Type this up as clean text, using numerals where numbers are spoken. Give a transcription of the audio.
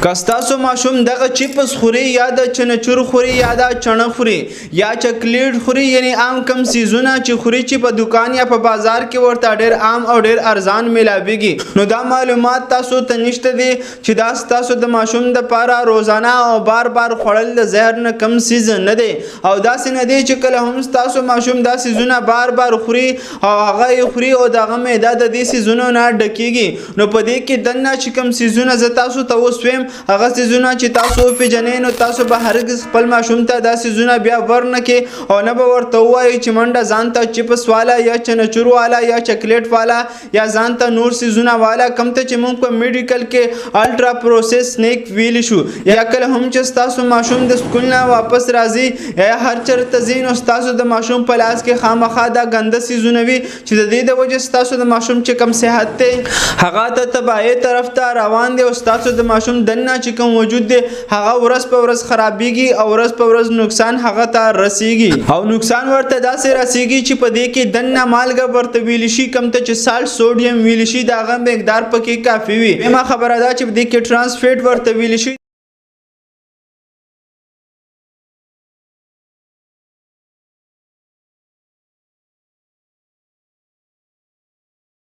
کستاسو ماشوم دغه چیپس خوري یا د چنچور خوري یا د چڼه خوري یا چاکلیټ خوري یعنی عام کم سیزونه چې خوري چې په دکان یا په بازار کې ورته ډېر عام او ډېر ارزان ملاويږي نو دا معلومات تاسو ته نشته دي چې دا تاسو د ماشوم د لپاره روزانه او بار بار خوړل د زهر نه کم سیز نه دی او داسې نه دی چې کله هم تاسو ماشوم دا سیزونه بار بار خوري او هغه خوري او دغه معده د دې سیزونو نه ډکیږي نو په دې کې دنه چې کم سیزونه ز تاسو ته وسویم هغه سيزونه چې تاسو پیژنې نو تاسو به هرگز خپل ماشوم ته دا سيزونه بیا ورنه کې او نه به ورته وایي چې منډه ځان ته چپس والا یا چنچور والا یا چاکلیټ والا یا ځان ته نور سيزونه والا کم ته چې موږ په میډیکل کې الټرا پروسس سنیک ویل شو یا کله هم چې تاسو ماشوم د سکول نه واپس راځي یا هر چرته ځین او تاسو د ماشوم په لاس کې خامخا دا ګنده سيزونه وي چې د دې د وجه تاسو د ماشوم چې کم صحت ته هغه ته تباہی طرف ته روان دي او تاسو د ماشوم دنه چې کوم وجود دی هغه ورځ په ورځ خرابېږي او ورځ په ورځ نقصان هغه ته رسیږي او نقصان ورته داسې رسیږي چې په دې کې دنه مالګه ورته ویل شي کم ته چې سالت سوډیم ویل شي دا غو مقدار پکې کافي وي ما خبره ده چې په دې کې ټرانس فیټ ورته ویل شي